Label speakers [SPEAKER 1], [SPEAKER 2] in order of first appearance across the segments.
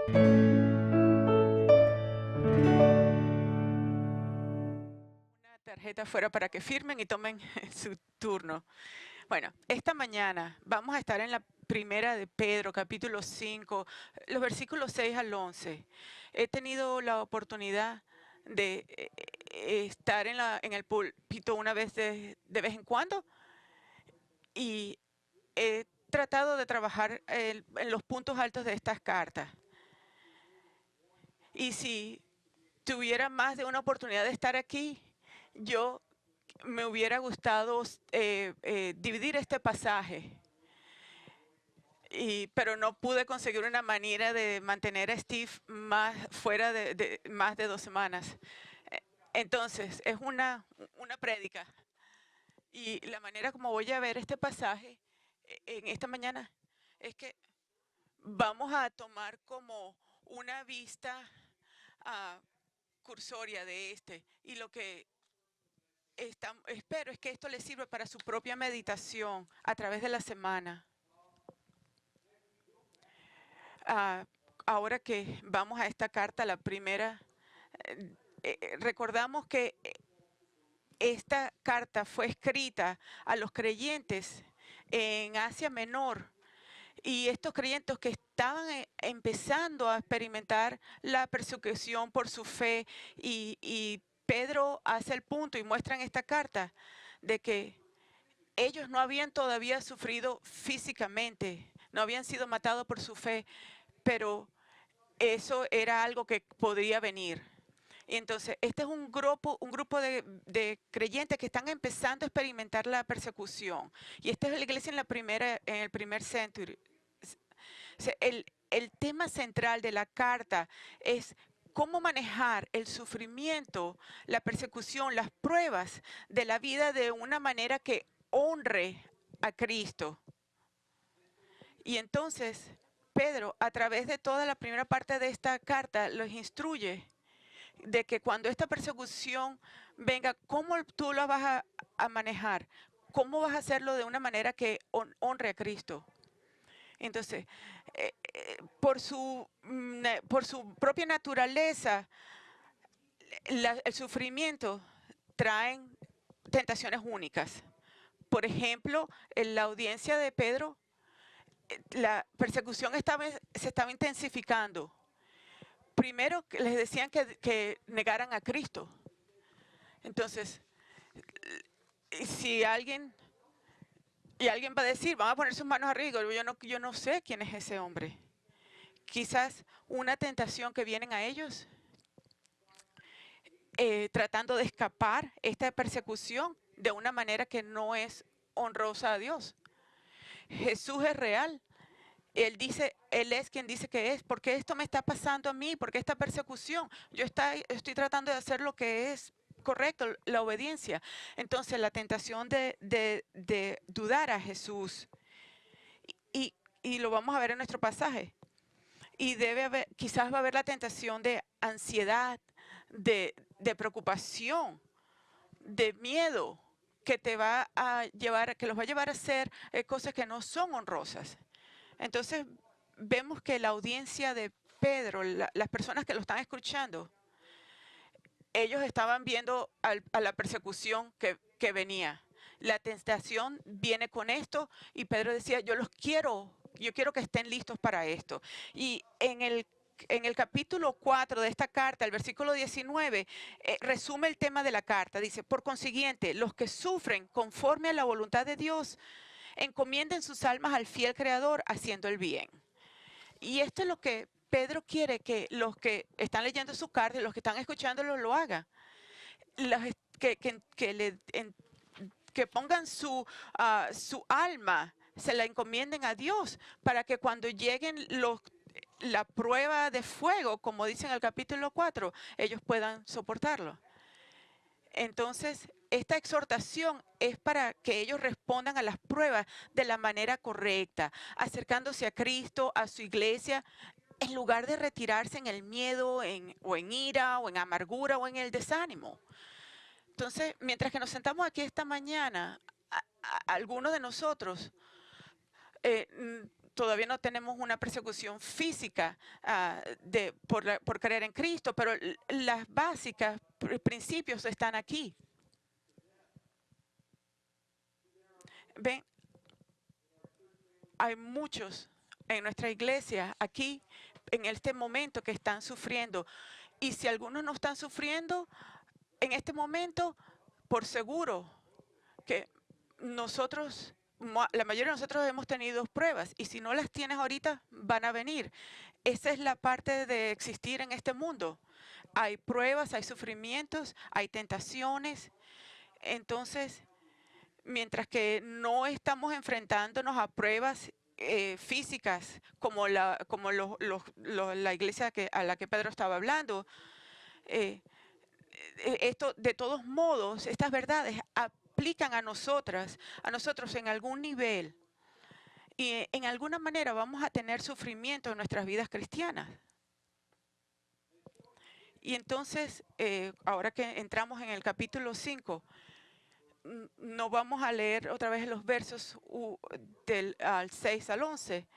[SPEAKER 1] Una tarjeta fuera para que firmen y tomen su turno. Bueno, esta mañana vamos a estar en la primera de Pedro, capítulo 5, los versículos 6 al 11. He tenido la oportunidad de estar en el púlpito una vez de vez en cuando y he tratado de trabajar en los puntos altos de estas cartas. Y si tuviera más de una oportunidad de estar aquí, yo me hubiera gustado dividir este pasaje, pero no pude conseguir una manera de mantener a Steve más fuera de más de 2 semanas. Entonces, es una prédica. Y la manera como voy a ver este pasaje en esta mañana es que vamos a tomar como una vista ah, cursoria de este. Y lo que espero es que esto les sirva para su propia meditación a través de la semana. Ah, ahora que vamos a esta carta, la primera, recordamos que esta carta fue escrita a los creyentes en Asia Menor, y estos creyentes que estaban empezando a experimentar la persecución por su fe, y Pedro hace el punto y muestra en esta carta de que ellos no habían todavía sufrido físicamente, no habían sido matados por su fe, pero eso era algo que podría venir. Y entonces, este es un grupo de creyentes que están empezando a experimentar la persecución. Y esta es la iglesia en el primer century. El tema central de la carta es cómo manejar el sufrimiento, la persecución, las pruebas de la vida de una manera que honre a Cristo. Y entonces, Pedro, a través de toda la primera parte de esta carta, los instruye de que cuando esta persecución venga, ¿cómo tú la vas a manejar? ¿Cómo vas a hacerlo de una manera que honre a Cristo? Entonces, por su propia naturaleza, el sufrimiento traen tentaciones únicas. Por ejemplo, en la audiencia de Pedro, la persecución se estaba intensificando. Primero les decían que negaran a Cristo. Entonces, si alguien va a decir, van a poner sus manos arriba, yo no sé quién es ese hombre. Quizás una tentación que vienen a ellos, tratando de escapar esta persecución de una manera que no es honrosa a Dios. Jesús es real. Él es quien dice que es. ¿Por qué esto me está pasando a mí? ¿Por qué esta persecución? Yo estoy tratando de hacer lo que es correcto, la obediencia. Entonces, la tentación de dudar a Jesús, y lo vamos a ver en nuestro pasaje. Y quizás va a haber la tentación de ansiedad, de preocupación, de miedo, que te va a llevar, que los va a llevar a hacer cosas que no son honrosas. Entonces, vemos que la audiencia de Pedro, las personas que lo están escuchando, ellos estaban viendo a la persecución que venía. La tentación viene con esto, y Pedro decía, yo quiero que estén listos para esto. Y en el capítulo 4 de esta carta, el versículo 19, resume el tema de la carta. Dice, por consiguiente, los que sufren conforme a la voluntad de Dios, encomienden sus almas al fiel Creador haciendo el bien. Y esto es lo que Pedro quiere que los que están leyendo su carta y los que están escuchándolo lo hagan. Que pongan su alma, se la encomienden a Dios, para que cuando lleguen la prueba de fuego, como dice en el capítulo 4, ellos puedan soportarlo. Entonces, esta exhortación es para que ellos respondan a las pruebas de la manera correcta, acercándose a Cristo, a su iglesia, en lugar de retirarse en el miedo, o en ira, o en amargura, o en el desánimo. Entonces, mientras que nos sentamos aquí esta mañana, algunos de nosotros todavía no tenemos una persecución física por creer en Cristo, pero las básicas principios están aquí. Ven, hay muchos en nuestra iglesia aquí en este momento que están sufriendo. Y si algunos no están sufriendo en este momento, por seguro que nosotros, la mayoría de nosotros hemos tenido pruebas. Y si no las tienes ahorita, van a venir. Esa es la parte de existir en este mundo. Hay pruebas, hay sufrimientos, hay tentaciones. Entonces, mientras que no estamos enfrentándonos a pruebas físicas como la iglesia a la que Pedro estaba hablando, esto de todos modos, estas verdades aplican a nosotros en algún nivel. Y en alguna manera vamos a tener sufrimiento en nuestras vidas cristianas. Y entonces, ahora que entramos en el capítulo 5, no vamos a leer otra vez los versos del 6 al 11,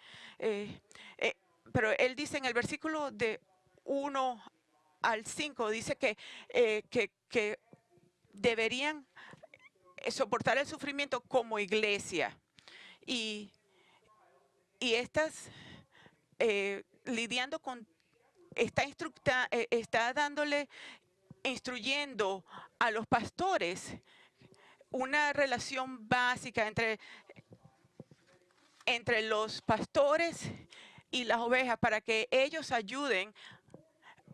[SPEAKER 1] pero él dice en el versículo de 1 al 5, dice que deberían soportar el sufrimiento como iglesia. Y estas, lidiando con, está instruyendo a los pastores una relación básica entre los pastores y las ovejas para que ellos ayuden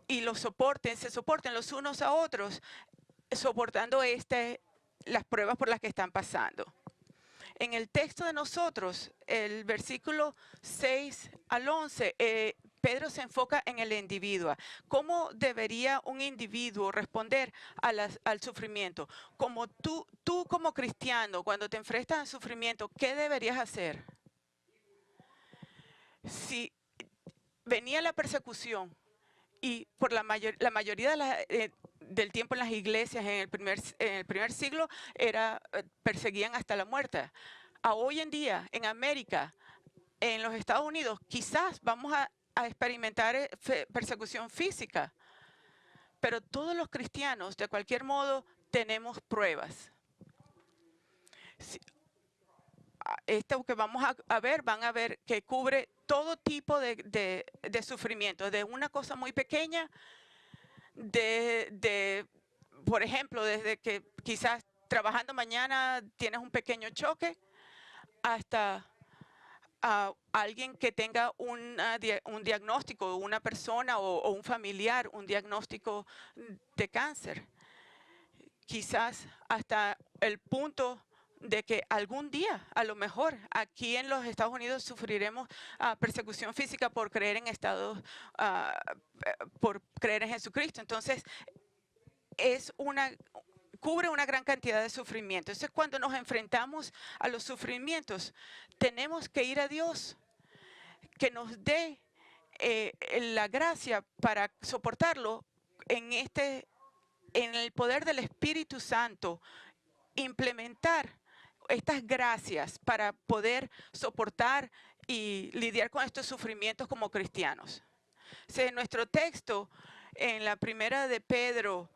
[SPEAKER 1] y se soporten los unos a otros, soportando las pruebas por las que están pasando. En el texto de nosotros, el versículo 6 al 11, Pedro se enfoca en el individuo. ¿Cómo debería un individuo responder al sufrimiento? Como tú como cristiano, cuando te enfrentas al sufrimiento, ¿qué deberías hacer? Si venía la persecución y por la mayoría del tiempo en las iglesias en el primer siglo perseguían hasta la muerte. Hoy en día, en América, en los Estados Unidos, quizás vamos a experimentar persecución física, pero todos los cristianos, de cualquier modo, tenemos pruebas. Esto que vamos a ver, van a ver que cubre todo tipo de sufrimiento, de una cosa muy pequeña, por ejemplo, desde que quizás trabajando mañana tienes un pequeño choque, hasta alguien que tenga un diagnóstico, una persona o un familiar, un diagnóstico de cáncer. Quizás hasta el punto de que algún día, a lo mejor, aquí en los Estados Unidos sufriremos persecución física por creer por creer en Jesucristo. Entonces, cubre una gran cantidad de sufrimiento. Entonces, cuando nos enfrentamos a los sufrimientos, tenemos que ir a Dios, que nos dé la gracia para soportarlo en el poder del Espíritu Santo, implementar estas gracias para poder soportar y lidiar con estos sufrimientos como cristianos. En nuestro texto, en la primera de Pedro,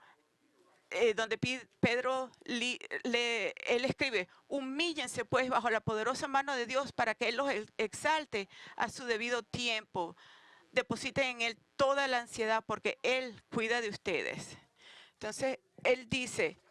[SPEAKER 1] donde Pedro él escribe: humíllense pues bajo la poderosa mano de Dios para que Él los exalte a su debido tiempo. Depositen en Él toda la ansiedad porque Él cuida de ustedes. Entonces, Él dice: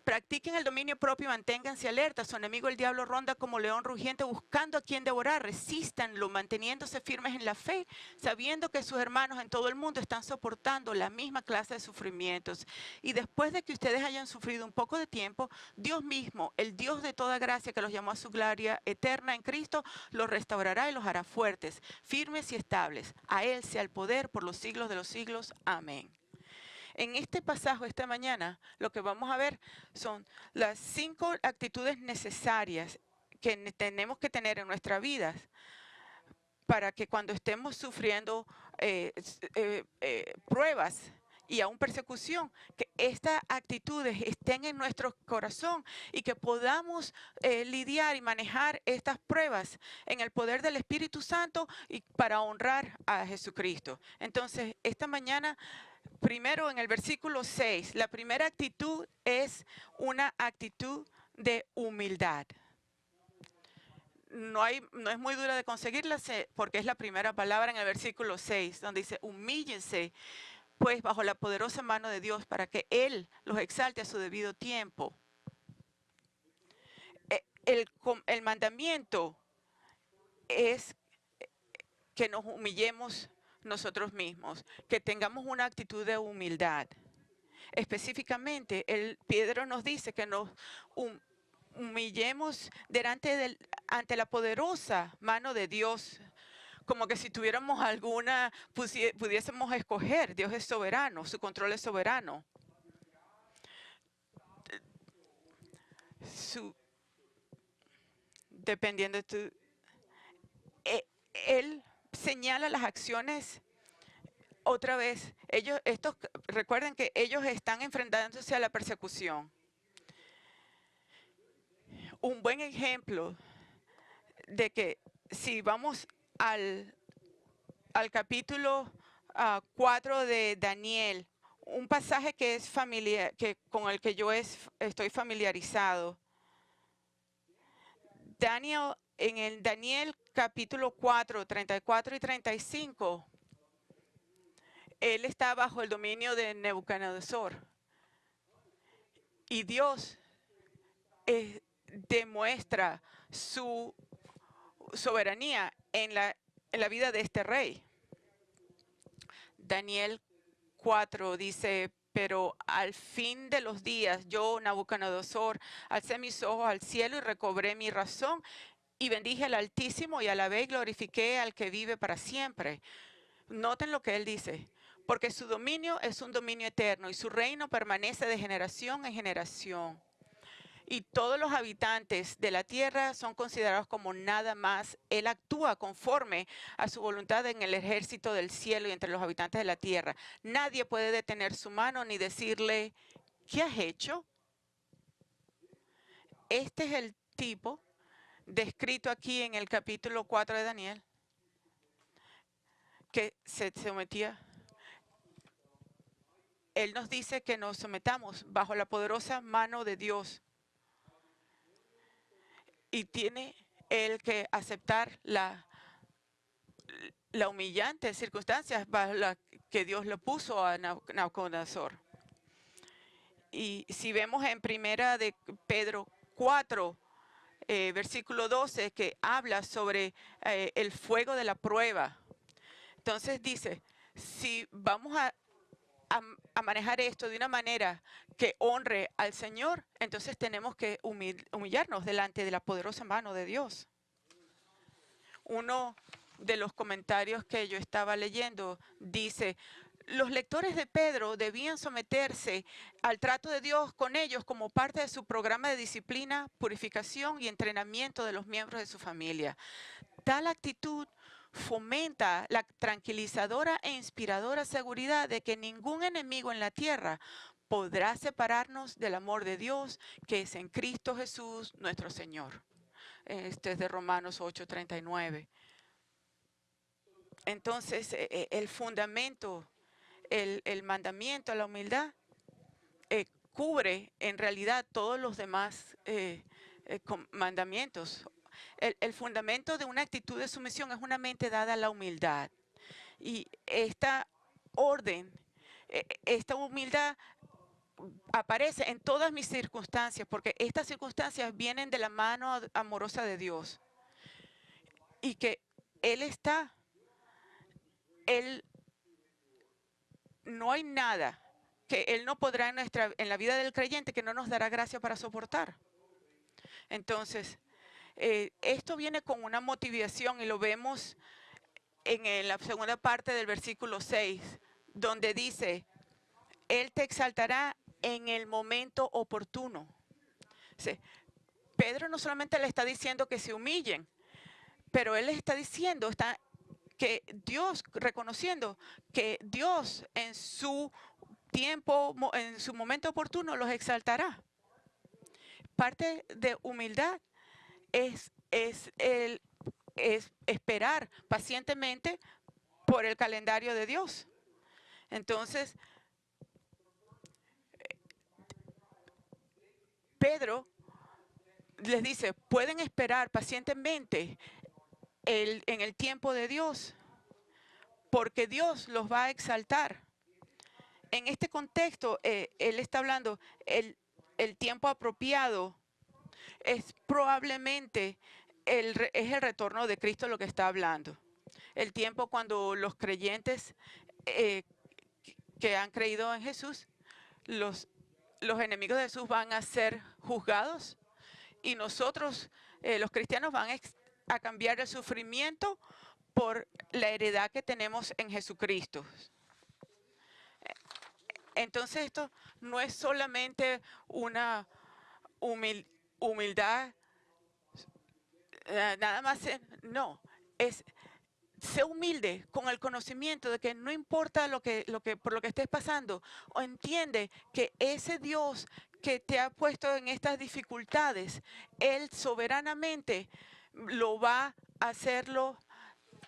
[SPEAKER 1] practiquen el dominio propio y manténganse alerta. Su enemigo el diablo ronda como león rugiente buscando a quien devorar. Resístanlo, manteniéndose firmes en la fe, sabiendo que sus hermanos en todo el mundo están soportando la misma clase de sufrimientos. Y después de que ustedes hayan sufrido un poco de tiempo, Dios mismo, el Dios de toda gracia que los llamó a su gloria eterna en Cristo, los restaurará y los hará fuertes, firmes y estables. A Él sea el poder por los siglos de los siglos. Amén. En este pasaje esta mañana lo que vamos a ver son las 5 actitudes necesarias que tenemos que tener en nuestra vida para que cuando estemos sufriendo pruebas y aún persecución, que estas actitudes estén en nuestro corazón y que podamos lidiar y manejar estas pruebas en el poder del Espíritu Santo y para honrar a Jesucristo. Entonces, esta mañana, primero en el versículo 6, la primera actitud es una actitud de humildad. No es muy dura de conseguirla porque es la primera palabra en el versículo 6, donde dice, humíllense pues bajo la poderosa mano de Dios para que Él los exalte a su debido tiempo. El mandamiento es que nos humillemos nosotros mismos, que tengamos una actitud de humildad. Específicamente, Pedro nos dice que nos humillemos ante la poderosa mano de Dios, como que si tuviéramos pudiésemos escoger. Dios es soberano, su control es soberano. Dependiendo de Él señala las acciones. Otra vez, recuerden que ellos están enfrentándose a la persecución. Un buen ejemplo de que si vamos al capítulo 4 de Daniel, un pasaje que es con el que yo estoy familiarizado. En el Daniel capítulo 4, 34 y 35, él está bajo el dominio de Nabucodonosor. Y Dios demuestra su soberanía en la vida de este rey. Daniel 4 dice, pero al fin de los días, yo, Nabucodonosor, alcé mis ojos al cielo y recobré mi razón y bendije al Altísimo y alabé y glorifiqué al que vive para siempre. Noten lo que él dice, porque su dominio es un dominio eterno y su reino permanece de generación en generación. Y todos los habitantes de la tierra son considerados como nada más. Él actúa conforme a su voluntad en el ejército del cielo y entre los habitantes de la tierra. Nadie puede detener su mano ni decirle, ¿qué has hecho? Este es el tipo descrito aquí en el capítulo 4 de Daniel, que se sometía. Él nos dice que nos sometamos bajo la poderosa mano de Dios. Y tiene él que aceptar la humillante circunstancias bajo la que Dios le puso a Nabucodonosor. Y si vemos en primera de Pedro 4, versículo 12, que habla sobre el fuego de la prueba. Entonces dice, si vamos a manejar esto de una manera que honre al Señor, entonces tenemos que humillarnos delante de la poderosa mano de Dios. Uno de los comentarios que yo estaba leyendo dice, los lectores de Pedro debían someterse al trato de Dios con ellos como parte de su programa de disciplina, purificación y entrenamiento de los miembros de su familia. Tal actitud fomenta la tranquilizadora e inspiradora seguridad de que ningún enemigo en la tierra podrá separarnos del amor de Dios que es en Cristo Jesús nuestro Señor. Este es de Romanos 8:39. Entonces, el fundamento, el mandamiento, la humildad, cubre en realidad todos los demás mandamientos. El fundamento de una actitud de sumisión es una mente dada a la humildad. Y esta orden, esta humildad aparece en todas mis circunstancias, porque estas circunstancias vienen de la mano amorosa de Dios. Y que no hay nada que Él no podrá en la vida del creyente que no nos dará gracia para soportar. Entonces, esto viene con una motivación y lo vemos en la segunda parte del versículo 6, donde dice, Él te exaltará en el momento oportuno. Sí. Pedro no solamente le está diciendo que se humillen, pero él les está diciendo, que Dios, reconociendo que Dios en su tiempo, en su momento oportuno, los exaltará. Parte de humildad es esperar pacientemente por el calendario de Dios. Entonces, Pedro les dice, pueden esperar pacientemente en el tiempo de Dios, porque Dios los va a exaltar. En este contexto, él está hablando, el tiempo apropiado es probablemente es el retorno de Cristo lo que está hablando. El tiempo cuando los creyentes que han creído en Jesús, los enemigos de Jesús van a ser juzgados y nosotros, los cristianos, van a cambiar el sufrimiento por la heredad que tenemos en Jesucristo. Entonces esto no es solamente una humildad, nada más, no, es sé humilde con el conocimiento de que no importa por lo que estés pasando, o entiende que ese Dios que te ha puesto en estas dificultades, Él soberanamente lo va a hacerlo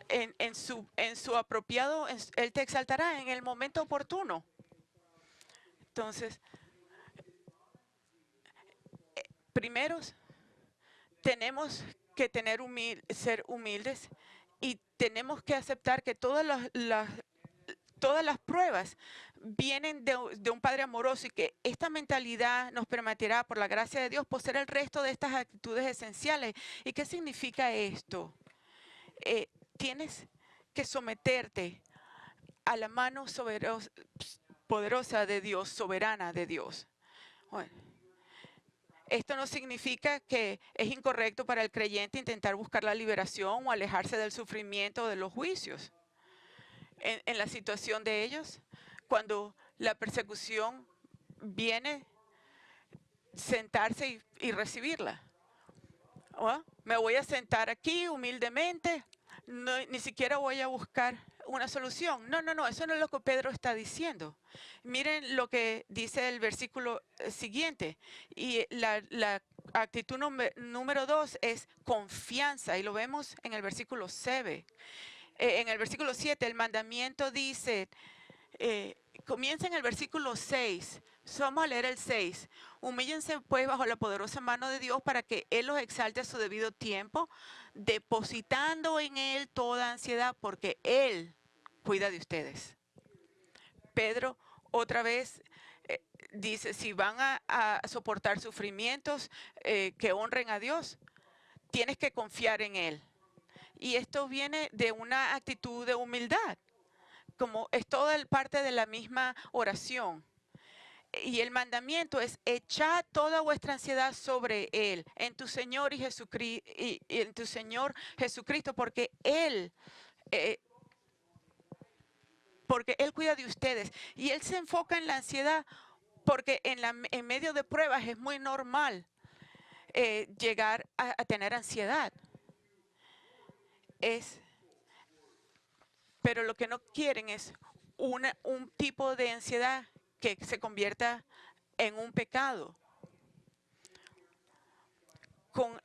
[SPEAKER 1] en su apropiado, Él te exaltará en el momento oportuno. Entonces, primero tenemos que ser humildes y tenemos que aceptar que todas las pruebas vienen de un Padre amoroso y que esta mentalidad nos permitirá, por la gracia de Dios, poseer el resto de estas actitudes esenciales. ¿Y qué significa esto? Tienes que someterte a la mano poderosa de Dios, soberana de Dios. Bueno, esto no significa que es incorrecto para el creyente intentar buscar la liberación o alejarse del sufrimiento o de los juicios. En la situación de ellos, cuando la persecución viene, sentarse y recibirla. Me voy a sentar aquí humildemente, ni siquiera voy a buscar una solución. No, eso no es lo que Pedro está diciendo. Miren lo que dice el versículo siguiente. Y la actitud número 2 es confianza, y lo vemos en el versículo 7. En el versículo 7, el mandamiento dice, comienza en el versículo 6. Vamos a leer el 6. Humíllense pues bajo la poderosa mano de Dios para que Él los exalte a su debido tiempo, depositando en Él toda ansiedad, porque Él cuida de ustedes. Pedro otra vez dice, si van a soportar sufrimientos que honren a Dios, tienes que confiar en Él. Y esto viene de una actitud de humildad, como es toda parte de la misma oración. Y el mandamiento es echar toda vuestra ansiedad sobre Él, en tu Señor en tu Señor Jesucristo, porque Él cuida de ustedes. Y Él se enfoca en la ansiedad porque en medio de pruebas es muy normal llegar a tener ansiedad. Pero lo que no quieren es un tipo de ansiedad que se convierta en un pecado. Con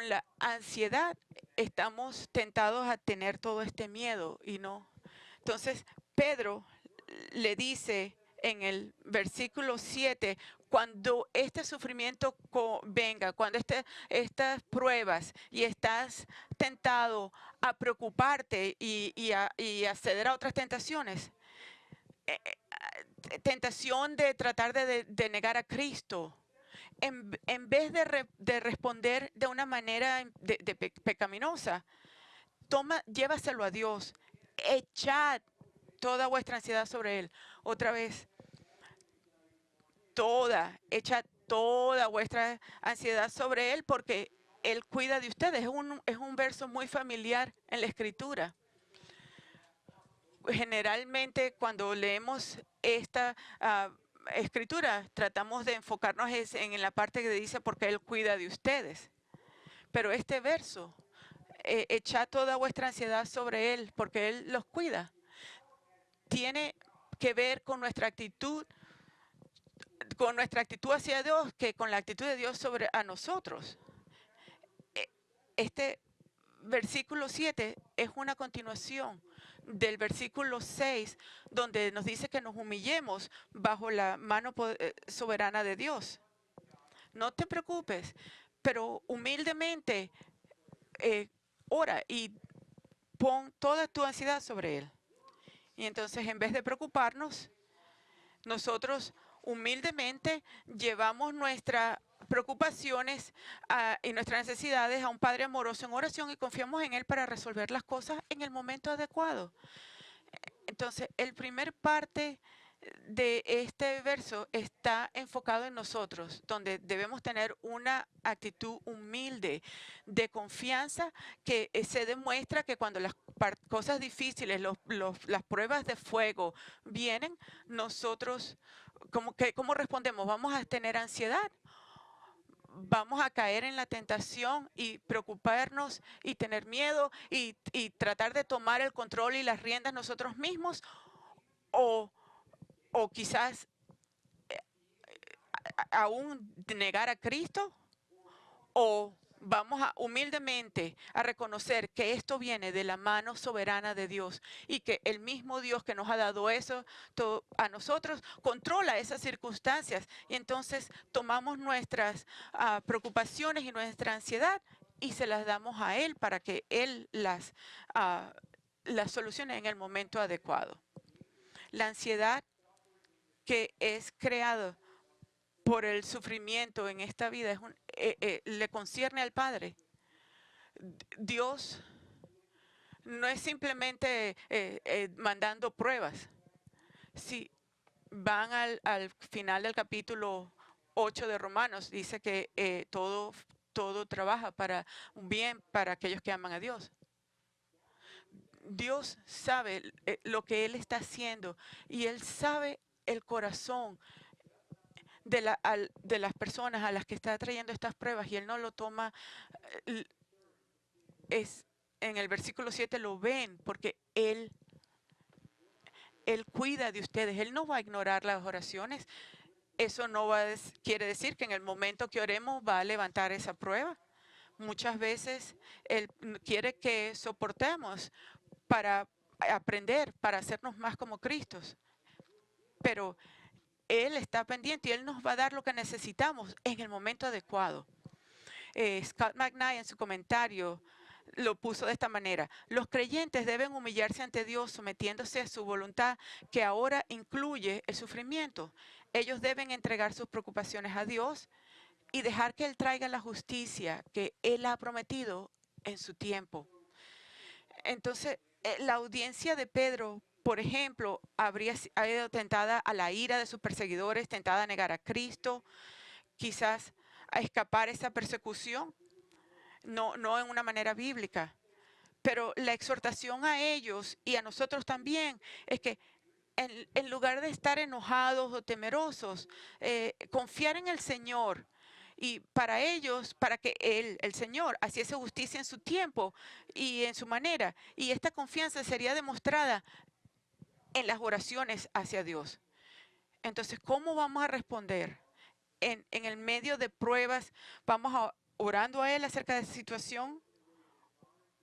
[SPEAKER 1] la ansiedad estamos tentados a tener todo este miedo y no. Entonces, Pedro le dice en el versículo 7, cuando este sufrimiento venga, cuando estas pruebas y estás tentado a preocuparte y a ceder a otras tentaciones, tentación de tratar de negar a Cristo, en vez de responder de una manera pecaminosa, llévaselo a Dios, echad toda vuestra ansiedad sobre Él. Otra vez, echa toda vuestra ansiedad sobre Él porque Él cuida de ustedes. Es un verso muy familiar en la Escritura. Generalmente cuando leemos esta Escritura, tratamos de enfocarnos en la parte que dice porque Él cuida de ustedes. Pero este verso, echad toda vuestra ansiedad sobre Él porque Él los cuida, tiene que ver con nuestra actitud hacia Dios que con la actitud de Dios sobre a nosotros. Este versículo 7 es una continuación del versículo 6, donde nos dice que nos humillemos bajo la mano soberana de Dios. No te preocupes, pero humildemente ora y pon toda tu ansiedad sobre Él. Y entonces, en vez de preocuparnos, nosotros humildemente llevamos nuestras preocupaciones y nuestras necesidades a un Padre amoroso en oración y confiamos en Él para resolver las cosas en el momento adecuado. Entonces, el primer parte de este verso está enfocado en nosotros, donde debemos tener una actitud humilde de confianza que se demuestra que cuando las cosas difíciles, las pruebas de fuego vienen, nosotros, ¿cómo respondemos? ¿Vamos a tener ansiedad? ¿Vamos a caer en la tentación y preocuparnos y tener miedo y tratar de tomar el control y las riendas nosotros mismos? ¿O quizás aún negar a Cristo? ¿O vamos humildemente a reconocer que esto viene de la mano soberana de Dios y que el mismo Dios que nos ha dado eso a nosotros controla esas circunstancias? Y entonces tomamos nuestras preocupaciones y nuestra ansiedad y se las damos a Él para que Él las solucione en el momento adecuado. La ansiedad que es creada por el sufrimiento en esta vida le concierne al Padre. Dios no es simplemente mandando pruebas. Si van al final del capítulo 8 de Romanos, dice que todo trabaja para un bien para aquellos que aman a Dios. Dios sabe lo que Él está haciendo y Él sabe el corazón de las personas a las que está trayendo estas pruebas y Él no lo toma, en el versículo 7 lo ven porque Él cuida de ustedes. Él no va a ignorar las oraciones. Eso no quiere decir que en el momento que oremos va a levantar esa prueba. Muchas veces Él quiere que soportemos para aprender, para hacernos más como Cristo. Pero Él está pendiente y Él nos va a dar lo que necesitamos en el momento adecuado. Scott McKnight en su comentario lo puso de esta manera: los creyentes deben humillarse ante Dios sometiéndose a su voluntad, que ahora incluye el sufrimiento. Ellos deben entregar sus preocupaciones a Dios y dejar que Él traiga la justicia que Él ha prometido en su tiempo. Entonces, la audiencia de Pedro, por ejemplo, habría sido tentada a la ira de sus perseguidores, tentada a negar a Cristo, quizás a escapar esa persecución, no en una manera bíblica. Pero la exhortación a ellos y a nosotros también es que en lugar de estar enojados o temerosos, confiar en el Señor. Y para ellos, para que el Señor hiciese justicia en su tiempo y en su manera. Y esta confianza sería demostrada en las oraciones hacia Dios. Entonces, ¿cómo vamos a responder? En el medio de pruebas, vamos orando a Él acerca de esa situación,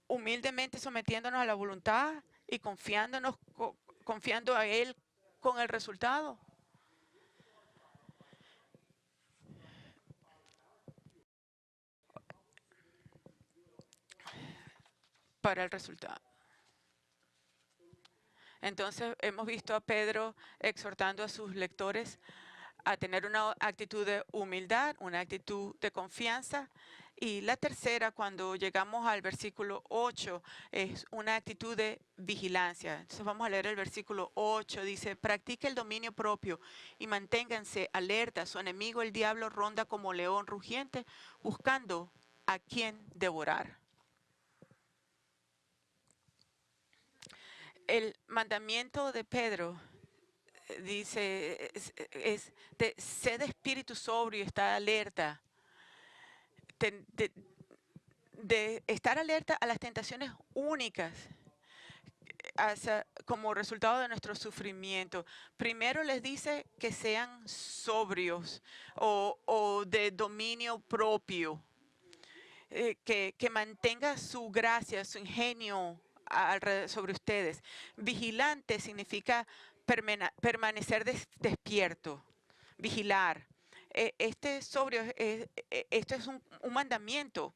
[SPEAKER 1] humildemente sometiéndonos a la voluntad y confiando a Él con el resultado. Para el resultado. Entonces hemos visto a Pedro exhortando a sus lectores a tener una actitud de humildad, una actitud de confianza. Y la tercera, cuando llegamos al versículo 8, es una actitud de vigilancia. Entonces vamos a leer el versículo 8. Dice: practique el dominio propio y manténganse alerta. Su enemigo, el diablo, ronda como león rugiente buscando a quien devorar. El mandamiento de Pedro dice, es de ser de espíritu sobrio, estar alerta, de estar alerta a las tentaciones únicas, como resultado de nuestro sufrimiento. Primero les dice que sean sobrios o de dominio propio, que mantenga su gracia, su ingenio sobre ustedes. Vigilante significa permanecer despierto, vigilar. Este sobrio, esto es un mandamiento.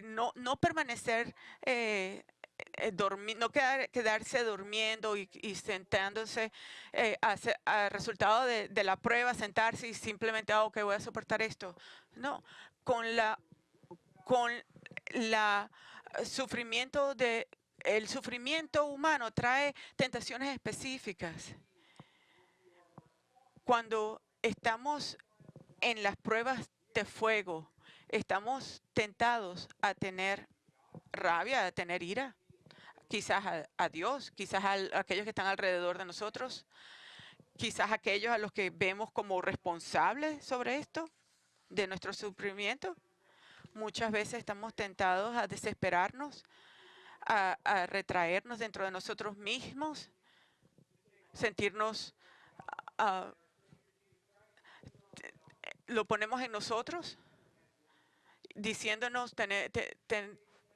[SPEAKER 1] No permanecer, no quedarse durmiendo y sentándose a resultado de la prueba, sentarse y simplemente, ok, voy a soportar esto. No, con la sufrimiento el sufrimiento humano trae tentaciones específicas. Cuando estamos en las pruebas de fuego, estamos tentados a tener rabia, a tener ira, quizás a Dios, quizás a aquellos que están alrededor de nosotros, quizás a aquellos a los que vemos como responsables sobre esto, de nuestro sufrimiento. Muchas veces estamos tentados a desesperarnos, a retraernos dentro de nosotros mismos, sentirnos, lo ponemos en nosotros, diciéndonos,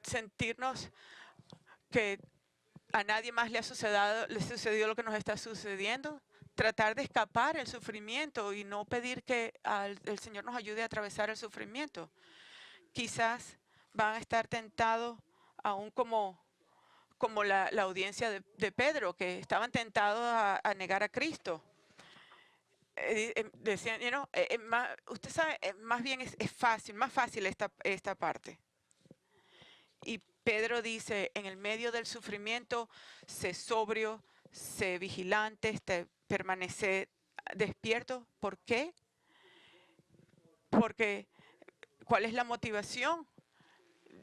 [SPEAKER 1] sentirnos que a nadie más le sucedió lo que nos está sucediendo. Tratar de escapar el sufrimiento y no pedir que el Señor nos ayude a atravesar el sufrimiento. Quizás van a estar tentados, aún como la audiencia de Pedro, que estaban tentados a negar a Cristo. Decían, usted sabe, más bien es fácil, más fácil esta parte. Y Pedro dice, en el medio del sufrimiento, sé sobrio, sé vigilante, permanece despierto. ¿Por qué? Porque, ¿cuál es la motivación?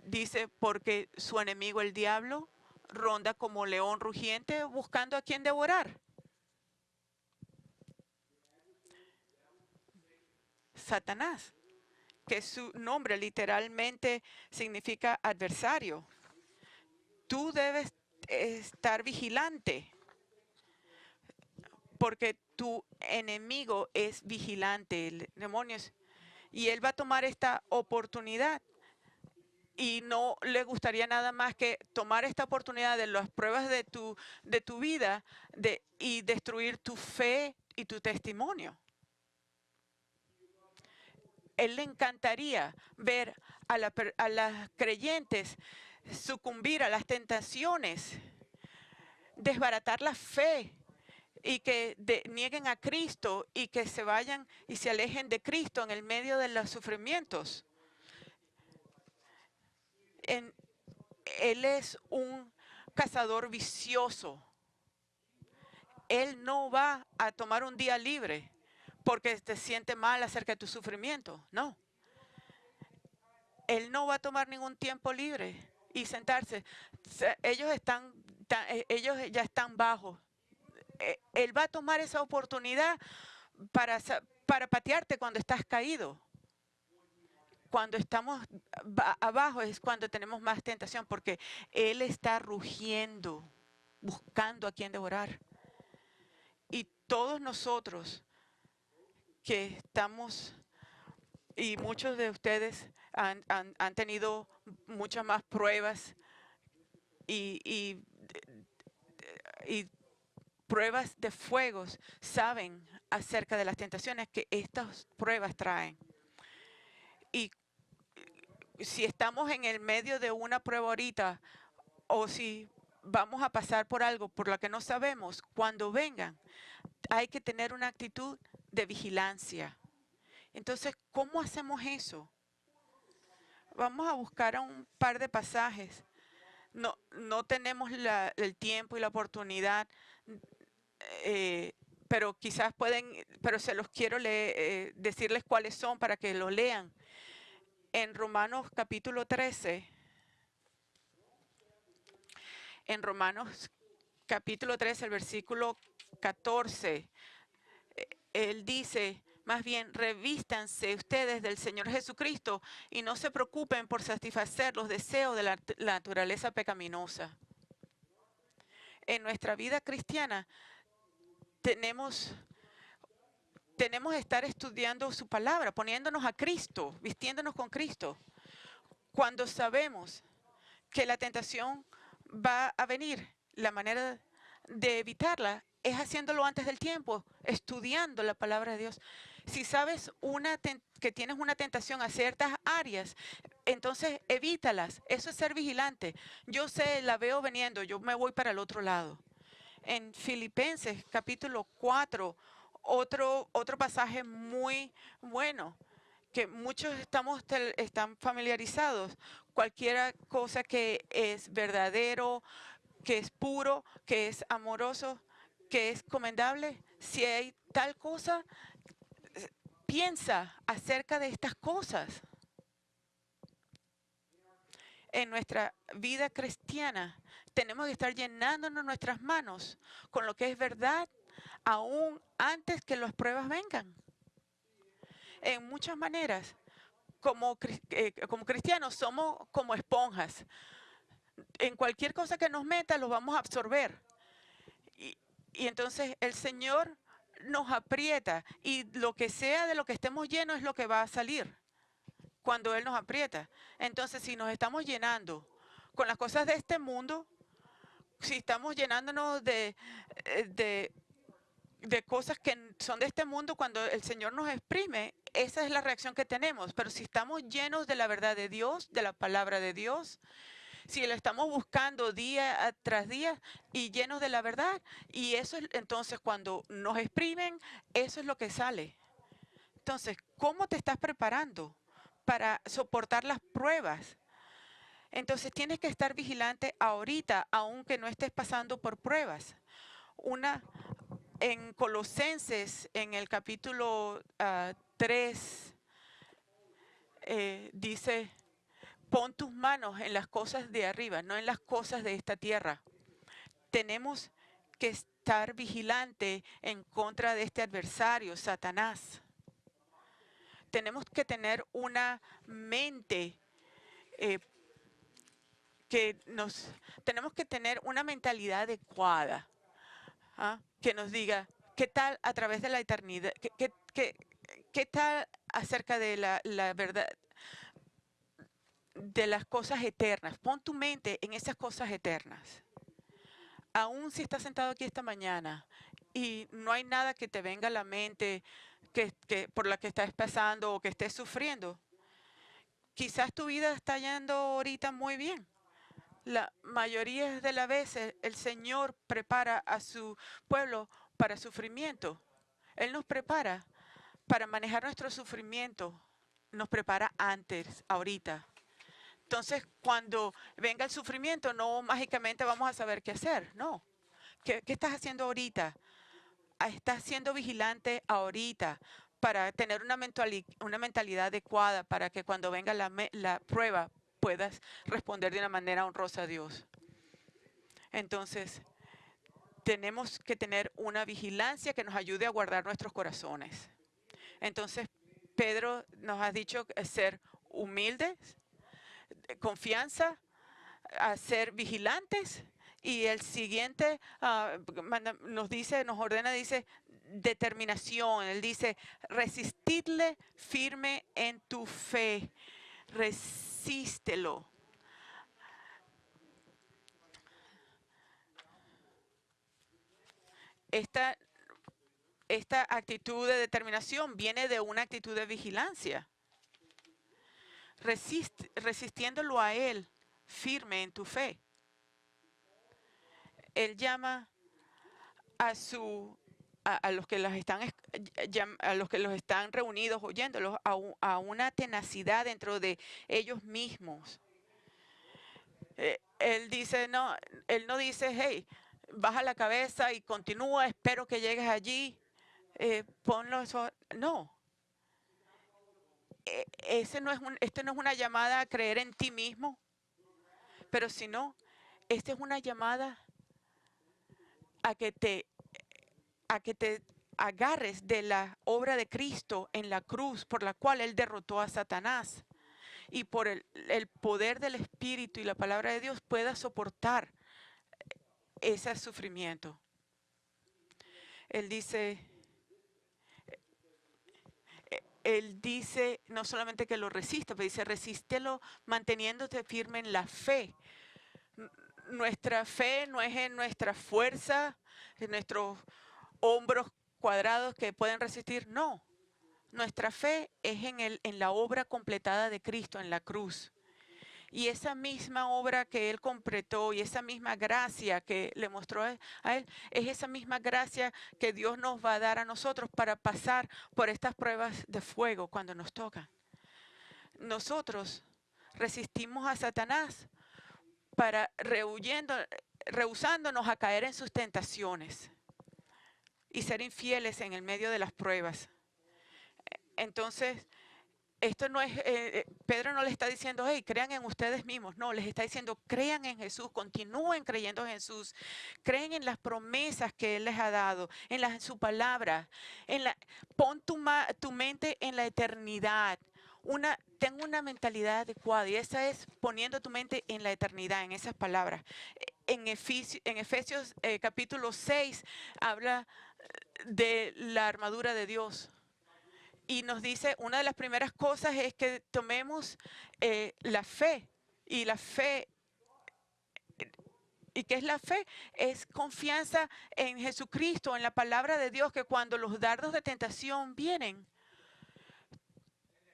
[SPEAKER 1] Dice, porque su enemigo el diablo ronda como león rugiente buscando a quien devorar. Satanás, que su nombre literalmente significa adversario. Tú debes estar vigilante, porque tu enemigo es vigilante, el demonio y él va a tomar esta oportunidad. Y no le gustaría nada más que tomar esta oportunidad de las pruebas de tu vida y destruir tu fe y tu testimonio. Él le encantaría ver a las creyentes sucumbir a las tentaciones, desbaratar la fe y que nieguen a Cristo y que se vayan y se alejen de Cristo en el medio de los sufrimientos. Él es un cazador vicioso. Él no va a tomar un día libre porque te siente mal acerca de tu sufrimiento. No. Él no va a tomar ningún tiempo libre y sentarse. Ellos ya están bajos. Él va a tomar esa oportunidad para patearte cuando estás caído. Cuando estamos abajo es cuando tenemos más tentación, porque Él está rugiendo, buscando a quien devorar. Y todos nosotros que estamos, y muchos de ustedes han tenido muchas más pruebas y pruebas de fuegos, saben acerca de las tentaciones que estas pruebas traen. Y si estamos en el medio de una prueba ahorita, o si vamos a pasar por algo por lo que no sabemos, cuando vengan, hay que tener una actitud de vigilancia. Entonces, ¿cómo hacemos eso? Vamos a buscar un par de pasajes. No tenemos el tiempo y la oportunidad, pero quizás pero se los quiero decirles cuáles son para que lo lean. En Romanos capítulo 13, en Romanos capítulo 13, el versículo 14, él dice, más bien, revístanse ustedes del Señor Jesucristo y no se preocupen por satisfacer los deseos de la naturaleza pecaminosa. En nuestra vida cristiana tenemos que estar estudiando su palabra, poniéndonos a Cristo, vistiéndonos con Cristo. Cuando sabemos que la tentación va a venir, la manera de evitarla es haciéndolo antes del tiempo, estudiando la palabra de Dios. Si sabes que tienes una tentación a ciertas áreas, entonces evítalas. Eso es ser vigilante. Yo sé, la veo viniendo, yo me voy para el otro lado. En Filipenses capítulo 4, otro pasaje muy bueno, que muchos están familiarizados. Cualquier cosa que es verdadero, que es puro, que es amoroso, que es comendable, si hay tal cosa, piensa acerca de estas cosas. En nuestra vida cristiana tenemos que estar llenándonos nuestras manos con lo que es verdad, aún antes que las pruebas vengan. En muchas maneras, como cristianos, somos como esponjas. En cualquier cosa que nos meta, lo vamos a absorber. Y entonces el Señor nos aprieta, y lo que sea de lo que estemos llenos es lo que va a salir cuando Él nos aprieta. Entonces, si nos estamos llenando con las cosas de este mundo, si estamos llenándonos de cosas que son de este mundo, cuando el Señor nos exprime, esa es la reacción que tenemos. Pero si estamos llenos de la verdad de Dios, de la palabra de Dios, si lo estamos buscando día tras día y llenos de la verdad, y eso es entonces cuando nos exprimen, eso es lo que sale. Entonces, ¿cómo te estás preparando para soportar las pruebas? Entonces, tienes que estar vigilante ahorita, aunque no estés pasando por pruebas. En Colosenses, en el capítulo 3, dice: pon tus manos en las cosas de arriba, no en las cosas de esta tierra. Tenemos que estar vigilante en contra de este adversario, Satanás. Tenemos que tener una mente tenemos que tener una mentalidad adecuada, que nos diga qué tal a través de la eternidad, qué tal acerca de la verdad, de las cosas eternas. Pon tu mente en esas cosas eternas. Aún si estás sentado aquí esta mañana y no hay nada que te venga a la mente por la que estás pasando o que estés sufriendo, quizás tu vida está yendo ahorita muy bien. La mayoría de las veces el Señor prepara a su pueblo para sufrimiento. Él nos prepara para manejar nuestro sufrimiento. Nos prepara antes, ahorita. Entonces, cuando venga el sufrimiento, no mágicamente vamos a saber qué hacer. No. ¿Qué estás haciendo ahorita? Estás siendo vigilante ahorita para tener una mentalidad adecuada para que cuando venga la prueba puedas responder de una manera honrosa a Dios. Entonces, tenemos que tener una vigilancia que nos ayude a guardar nuestros corazones. Entonces, Pedro nos ha dicho ser humildes, confianza, a ser vigilantes. Y el siguiente nos ordena, dice, determinación. Él dice, resistidle firme en tu fe. Resístelo. Esta actitud de determinación viene de una actitud de vigilancia. Resistiéndolo a Él, firme en tu fe. Él llama a los que los están reunidos oyéndolos a una tenacidad dentro de ellos mismos. Él no dice, hey, baja la cabeza y continúa, espero que llegues allí, ponlo eso. No. Esto no es una llamada a creer en ti mismo, pero sino, esta es una llamada a que te agarres de la obra de Cristo en la cruz, por la cual Él derrotó a Satanás, y por el poder del Espíritu y la palabra de Dios puedas soportar ese sufrimiento. Él dice no solamente que lo resista, pero dice resístelo manteniéndote firme en la fe. Nuestra fe no es en nuestra fuerza, en nuestros hombros cuadrados que pueden resistir, no. Nuestra fe es en la obra completada de Cristo en la cruz. Y esa misma obra que Él completó y esa misma gracia que le mostró a Él, es esa misma gracia que Dios nos va a dar a nosotros para pasar por estas pruebas de fuego cuando nos tocan. Nosotros resistimos a Satanás para rehusándonos a caer en sus tentaciones y ser infieles en el medio de las pruebas. Entonces, esto no es, Pedro no le está diciendo, hey, crean en ustedes mismos. No, les está diciendo, crean en Jesús, continúen creyendo en Jesús. Creen en las promesas que Él les ha dado, en su palabra. Pon tu mente en la eternidad. Ten una mentalidad adecuada y esa es poniendo tu mente en la eternidad, en esas palabras. En Efesios capítulo 6 habla de la armadura de Dios. Y nos dice, una de las primeras cosas es que tomemos la fe. Y la fe, ¿y qué es la fe? Es confianza en Jesucristo, en la palabra de Dios, que cuando los dardos de tentación vienen,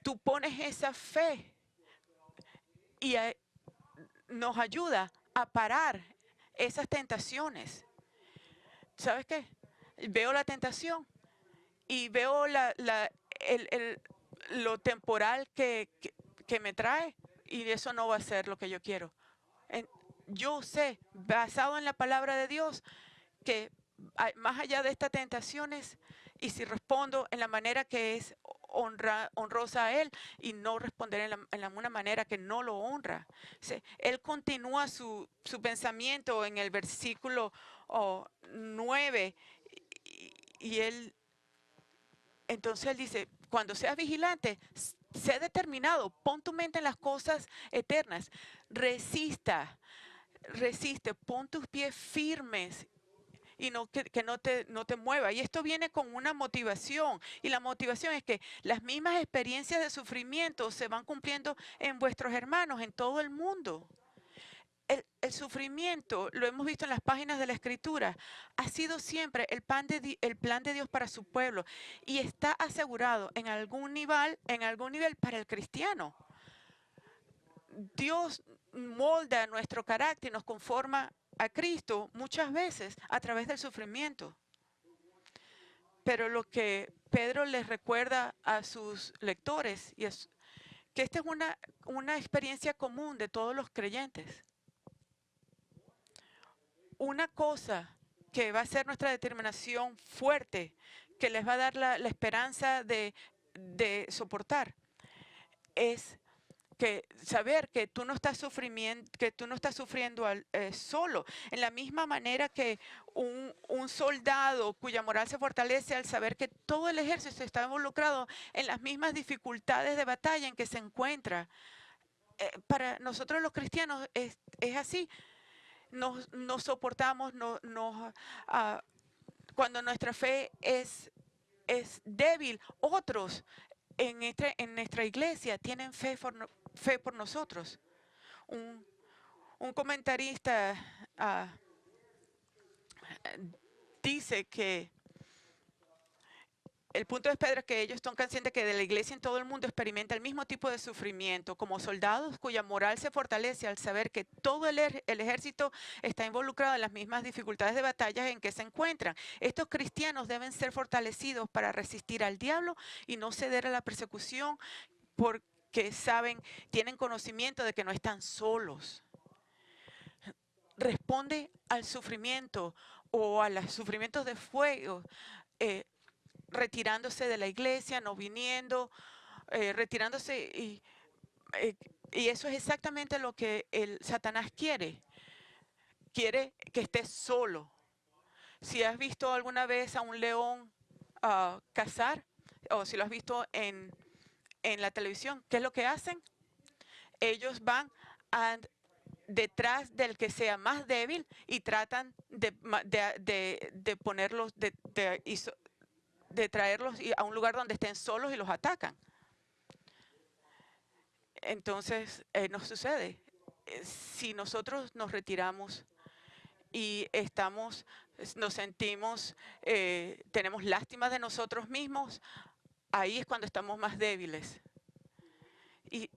[SPEAKER 1] tú pones esa fe y nos ayuda a parar esas tentaciones. ¿Sabes qué? Veo la tentación y veo lo temporal que me trae y eso no va a ser lo que yo quiero. Yo sé, basado en la palabra de Dios, que más allá de estas tentaciones, y si respondo en la manera que es honrosa a Él y no responder en una manera que no lo honra. Él continúa su pensamiento en el versículo 9 y Él, entonces Él dice, cuando seas vigilante, sé determinado, pon tu mente en las cosas eternas, resiste, pon tus pies firmes y que no te mueva. Y esto viene con una motivación. Y la motivación es que las mismas experiencias de sufrimiento se van cumpliendo en vuestros hermanos, en todo el mundo. El sufrimiento, lo hemos visto en las páginas de la Escritura, ha sido siempre el plan de Dios para su pueblo y está asegurado en algún nivel para el cristiano. Dios molda nuestro carácter y nos conforma a Cristo muchas veces a través del sufrimiento. Pero lo que Pedro les recuerda a sus lectores es que esta es una experiencia común de todos los creyentes. Una cosa que va a ser nuestra determinación fuerte, que les va a dar la esperanza de soportar, es que saber que tú no estás sufriendo solo. En la misma manera que un soldado cuya moral se fortalece al saber que todo el ejército está involucrado en las mismas dificultades de batalla en que se encuentra. Para nosotros los cristianos es así. Nos soportamos, cuando nuestra fe es débil. Otros en nuestra iglesia tienen fe por nosotros. Un comentarista dice que el punto de Pedro es que ellos están conscientes que de la iglesia en todo el mundo experimenta el mismo tipo de sufrimiento, como soldados cuya moral se fortalece al saber que todo el ejército está involucrado en las mismas dificultades de batalla en que se encuentran. Estos cristianos deben ser fortalecidos para resistir al diablo y no ceder a la persecución porque tienen conocimiento de que no están solos. Responde al sufrimiento o a los sufrimientos de fuego, retirándose de la iglesia, no viniendo, retirándose y eso es exactamente lo que Satanás quiere. Quiere que estés solo. Si has visto alguna vez a un león cazar, o si lo has visto en la televisión, ¿qué es lo que hacen? Ellos van detrás del que sea más débil y tratan de ponerlos, de traerlos a un lugar donde estén solos y los atacan. Entonces, nos sucede. Si nosotros nos retiramos y nos sentimos, tenemos lástima de nosotros mismos, ahí es cuando estamos más débiles. Y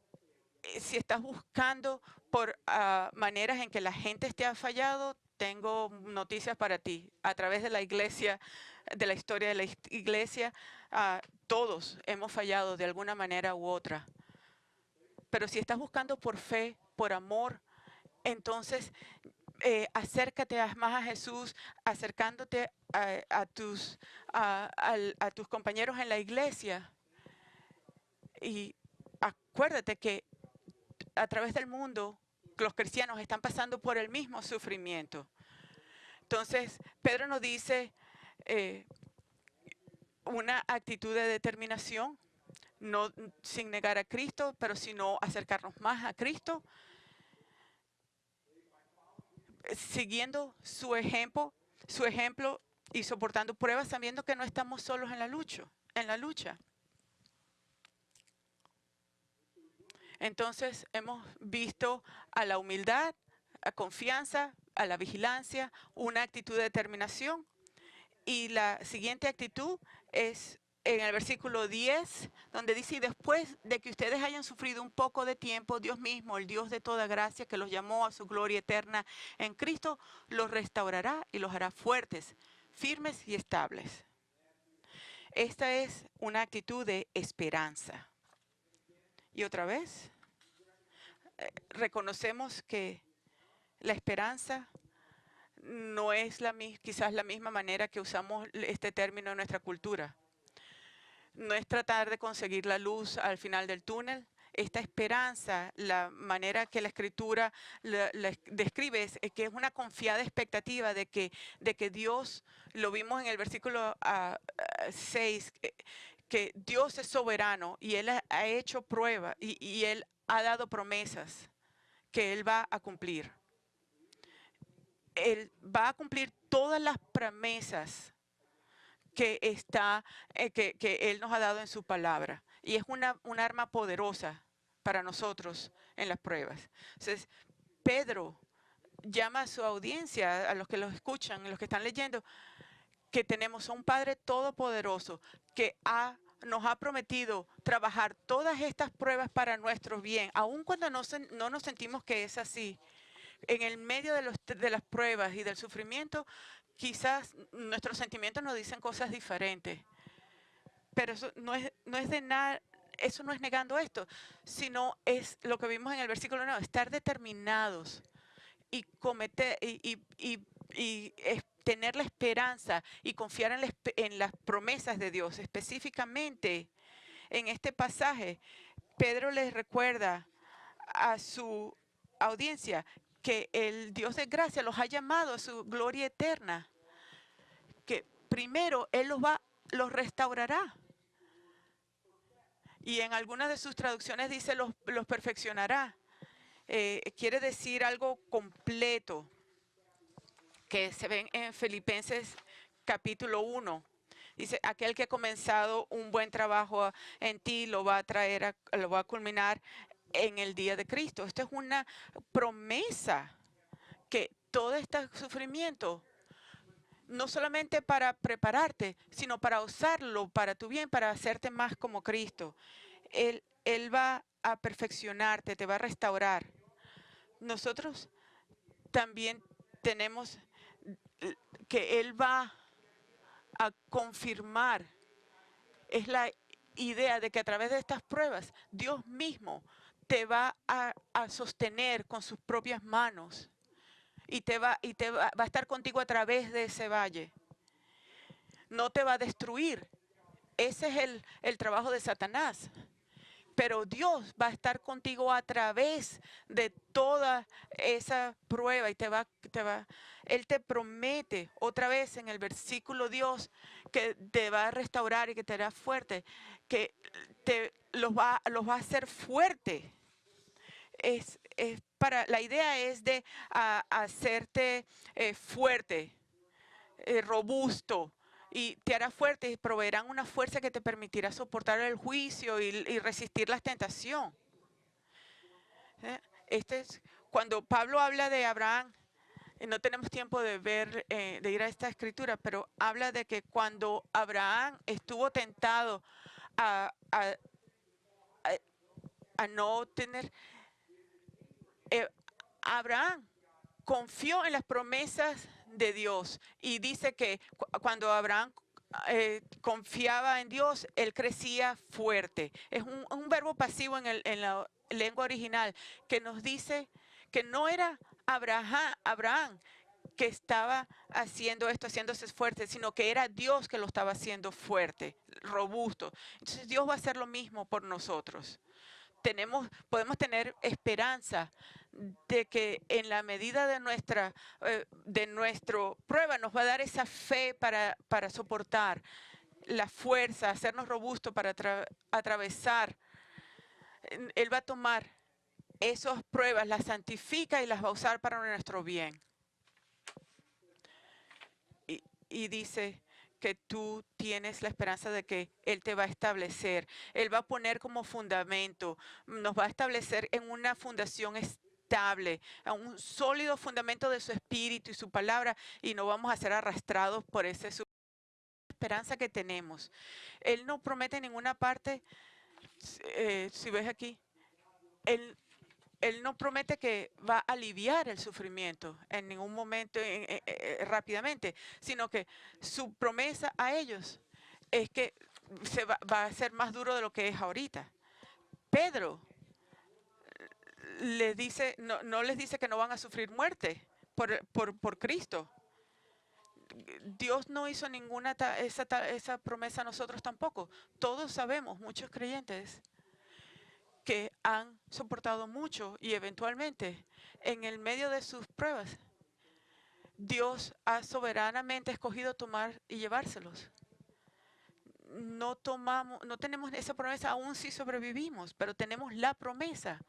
[SPEAKER 1] si estás buscando por maneras en que la gente te ha fallado, tengo noticias para ti. A través de la iglesia, de la historia de la iglesia, todos hemos fallado de alguna manera u otra. Pero si estás buscando por fe, por amor, entonces acércate más a Jesús, acercándote a tus compañeros en la iglesia. Y acuérdate que a través del mundo los cristianos están pasando por el mismo sufrimiento. Entonces, Pedro nos dice una actitud de determinación, no sin negar a Cristo, pero sino acercarnos más a Cristo, siguiendo su ejemplo y soportando pruebas, sabiendo que no estamos solos en la lucha. Entonces hemos visto a la humildad, a confianza, a la vigilancia, una actitud de determinación. Y la siguiente actitud es en el versículo 10, donde dice: y después de que ustedes hayan sufrido un poco de tiempo, Dios mismo, el Dios de toda gracia, que los llamó a su gloria eterna en Cristo, los restaurará y los hará fuertes, firmes y estables. Esta es una actitud de esperanza. Y otra vez, reconocemos que la esperanza no es quizás la misma manera que usamos este término en nuestra cultura. No es tratar de conseguir la luz al final del túnel. Esta esperanza, la manera que la Escritura la describe, es que es una confiada expectativa de que Dios, lo vimos en el versículo 6, que Dios es soberano y Él ha hecho prueba y Él ha dado promesas que Él va a cumplir. Él va a cumplir todas las promesas que Él nos ha dado en su palabra. Y es un arma poderosa para nosotros en las pruebas. Entonces, Pedro llama a su audiencia, a los que los escuchan, a los que están leyendo, que tenemos a un Padre todopoderoso que nos ha prometido trabajar todas estas pruebas para nuestro bien, aun cuando no nos sentimos que es así. En el medio de las pruebas y del sufrimiento, quizás nuestros sentimientos nos dicen cosas diferentes, pero eso no es de nada. Eso no es negando esto, sino es lo que vimos en el versículo 9, estar determinados y tener la esperanza y confiar en las promesas de Dios. Específicamente, en este pasaje, Pedro les recuerda a su audiencia que el Dios de gracia los ha llamado a su gloria eterna, que primero Él los restaurará. Y en algunas de sus traducciones dice los perfeccionará. Quiere decir algo completo, que se ven en Filipenses capítulo 1. Dice: aquel que ha comenzado un buen trabajo en ti lo va a culminar en el día de Cristo. Esta es una promesa, que todo este sufrimiento, no solamente para prepararte, sino para usarlo para tu bien, para hacerte más como Cristo. Él va a perfeccionarte, te va a restaurar. Nosotros también tenemos que Él va a confirmar. Es la idea de que a través de estas pruebas, Dios mismo te va a sostener con sus propias manos y va a estar contigo a través de ese valle. No te va a destruir. Ese es el trabajo de Satanás. Pero Dios va a estar contigo a través de toda esa prueba y Él te promete otra vez en el versículo Dios que te va a restaurar y que te hará fuerte, que los va a hacer fuerte. la idea es de hacerte fuerte, robusto, y te hará fuerte y proveerán una fuerza que te permitirá soportar el juicio y resistir la tentación. Cuando Pablo habla de Abraham, no tenemos tiempo de ir a esta escritura, pero habla de que cuando Abraham estuvo tentado a, a- a no tener, Abraham confió en las promesas de Dios y dice que cuando Abraham confiaba en Dios, él crecía fuerte. Es un verbo pasivo en la lengua original que nos dice que no era Abraham que estaba haciendo esto, haciéndose fuerte, sino que era Dios que lo estaba haciendo fuerte, robusto. Entonces Dios va a hacer lo mismo por nosotros. Podemos tener esperanza de que en la medida de nuestra prueba nos va a dar esa fe para soportar la fuerza, hacernos robustos para atravesar. Él va a tomar esas pruebas, las santifica y las va a usar para nuestro bien. Y dice que tú tienes la esperanza de que Él te va a establecer. Él va a poner como fundamento, nos va a establecer en una fundación estable, a un sólido fundamento de su espíritu y su palabra, y no vamos a ser arrastrados por esa esperanza que tenemos. Él no promete en ninguna parte, si ves aquí, Él no promete que va a aliviar el sufrimiento en ningún momento rápidamente, sino que su promesa a ellos es que va a ser más duro de lo que es ahorita. Pedro les dice, no les dice que no van a sufrir muerte por Cristo. Dios no hizo ninguna esa promesa a nosotros tampoco. Todos sabemos, muchos creyentes, que han soportado mucho y eventualmente en el medio de sus pruebas, Dios ha soberanamente escogido tomar y llevárselos. No tenemos esa promesa aún si sobrevivimos, pero tenemos la promesa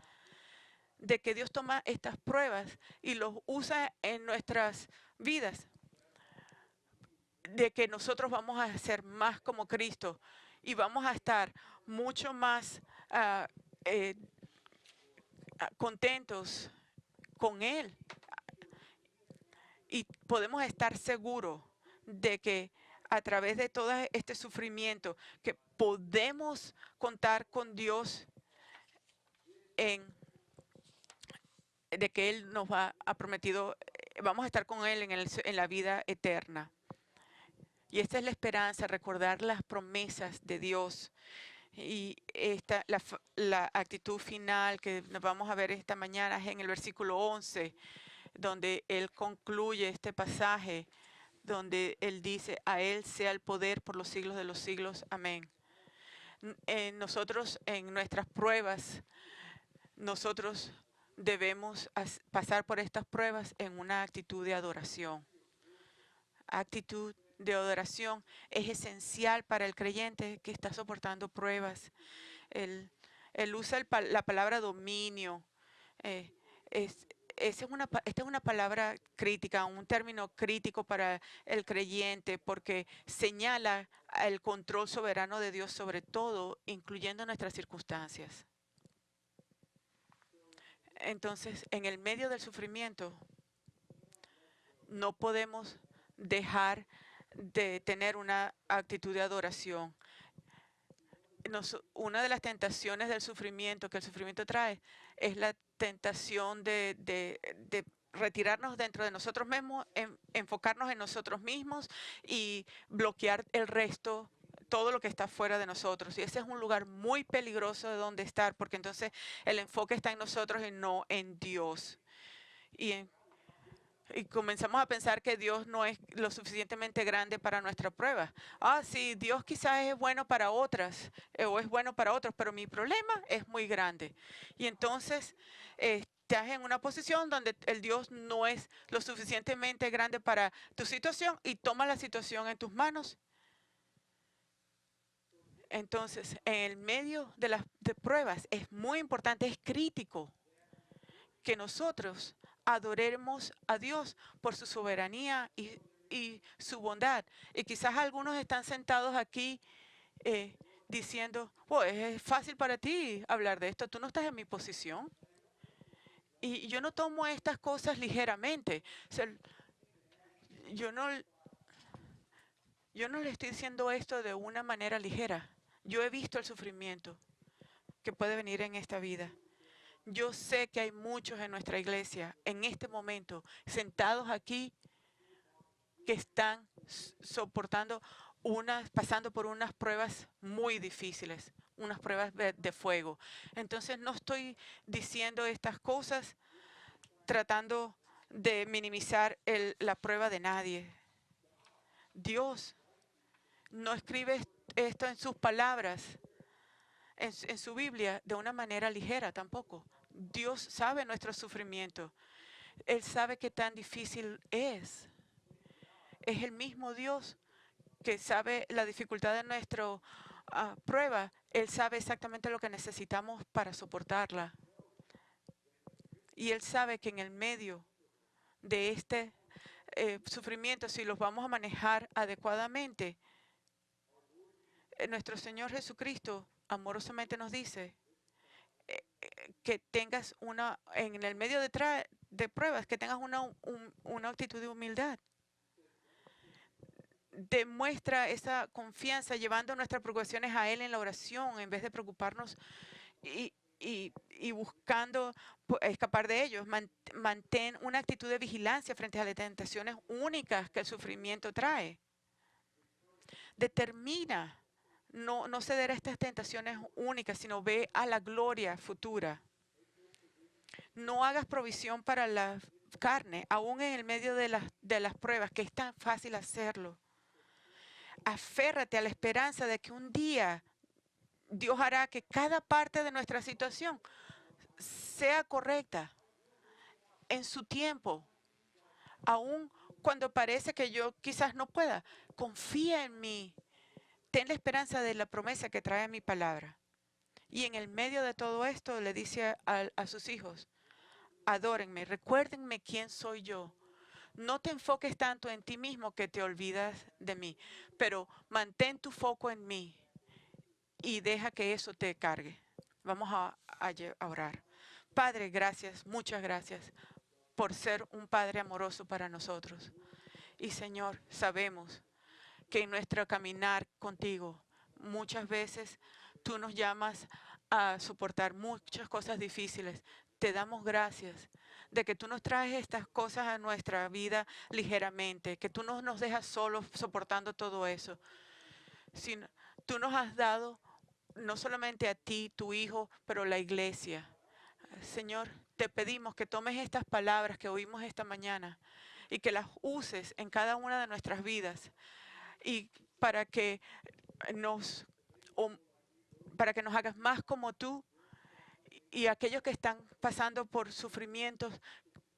[SPEAKER 1] de que Dios toma estas pruebas y los usa en nuestras vidas, de que nosotros vamos a ser más como Cristo y vamos a estar mucho más contentos con Él. Y podemos estar seguros de que a través de todo este sufrimiento, que podemos contar con Dios de que Él nos ha prometido, vamos a estar con Él en la vida eterna. Y esta es la esperanza, recordar las promesas de Dios. Y la actitud final que nos vamos a ver esta mañana es en el versículo 11, donde Él concluye este pasaje, donde Él dice, a Él sea el poder por los siglos de los siglos. Amén. Nosotros en nuestras pruebas, nosotros debemos pasar por estas pruebas en una actitud de adoración. Actitud de adoración es esencial para el creyente que está soportando pruebas. Él usa la palabra dominio. Esta es una palabra crítica, un término crítico para el creyente, porque señala el control soberano de Dios sobre todo, incluyendo nuestras circunstancias. Entonces, en el medio del sufrimiento, no podemos dejar de tener una actitud de adoración. Una de las tentaciones del sufrimiento que el sufrimiento trae es la tentación de retirarnos dentro de nosotros mismos, enfocarnos en nosotros mismos y bloquear el resto, todo lo que está fuera de nosotros. Y ese es un lugar muy peligroso de donde estar, porque entonces el enfoque está en nosotros y no en Dios. Y comenzamos a pensar que Dios no es lo suficientemente grande para nuestra prueba. Sí, Dios quizás es bueno para otras o es bueno para otros, pero mi problema es muy grande. Y entonces estás en una posición donde el Dios no es lo suficientemente grande para tu situación y toma la situación en tus manos. Entonces, en el medio de las pruebas es muy importante, es crítico que nosotros adoremos a Dios por su soberanía y su bondad. Y quizás algunos están sentados aquí diciendo, oh, es fácil para ti hablar de esto, tú no estás en mi posición. Y yo no tomo estas cosas ligeramente. O sea, yo no, yo no le estoy diciendo esto de una manera ligera. Yo he visto el sufrimiento que puede venir en esta vida. Yo sé que hay muchos en nuestra iglesia en este momento sentados aquí que están soportando pasando por unas pruebas muy difíciles, unas pruebas de fuego. Entonces no estoy diciendo estas cosas tratando de minimizar la prueba de nadie. Dios no escribe esto en sus palabras, en su Biblia, de una manera ligera tampoco. Dios sabe nuestro sufrimiento. Él sabe qué tan difícil es. Es el mismo Dios que sabe la dificultad de nuestra prueba. Él sabe exactamente lo que necesitamos para soportarla. Y Él sabe que en el medio de este sufrimiento, si los vamos a manejar adecuadamente, nuestro Señor Jesucristo amorosamente nos dice que tengas en el medio de pruebas, que tengas una actitud de humildad. Demuestra esa confianza llevando nuestras preocupaciones a Él en la oración en vez de preocuparnos y buscando escapar de ellos. Mantén una actitud de vigilancia frente a las tentaciones únicas que el sufrimiento trae. Determina no ceder a estas tentaciones únicas, sino ve a la gloria futura. No hagas provisión para la carne, aún en el medio de las pruebas, que es tan fácil hacerlo. Aférrate a la esperanza de que un día Dios hará que cada parte de nuestra situación sea correcta en su tiempo. Aún cuando parece que yo quizás no pueda, confía en mí. Ten la esperanza de la promesa que trae mi palabra. Y en el medio de todo esto le dice a sus hijos, adórenme, recuérdenme quién soy yo. No te enfoques tanto en ti mismo que te olvidas de mí, pero mantén tu foco en mí y deja que eso te cargue. Vamos a orar. Padre, gracias, muchas gracias por ser un Padre amoroso para nosotros. Y Señor, sabemos que en nuestro caminar contigo, muchas veces tú nos llamas a soportar muchas cosas difíciles. Te damos gracias de que tú nos traes estas cosas a nuestra vida ligeramente, que tú no nos dejas solos soportando todo eso, sino tú nos has dado no solamente a ti, tu hijo, pero la iglesia. Señor, te pedimos que tomes estas palabras que oímos esta mañana y que las uses en cada una de nuestras vidas y para que nos, para que nos hagas más como tú y aquellos que están pasando por sufrimientos,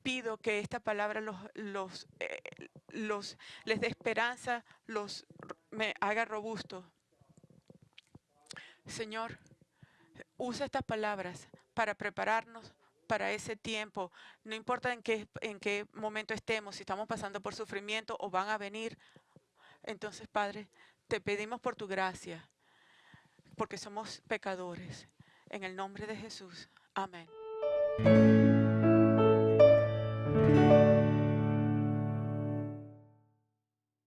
[SPEAKER 1] pido que esta palabra les dé esperanza, me haga robusto. Señor, usa estas palabras para prepararnos para ese tiempo. No importa en qué momento estemos, si estamos pasando por sufrimiento o van a venir. Entonces, Padre, te pedimos por tu gracia, porque somos pecadores. En el nombre de Jesús. Amén.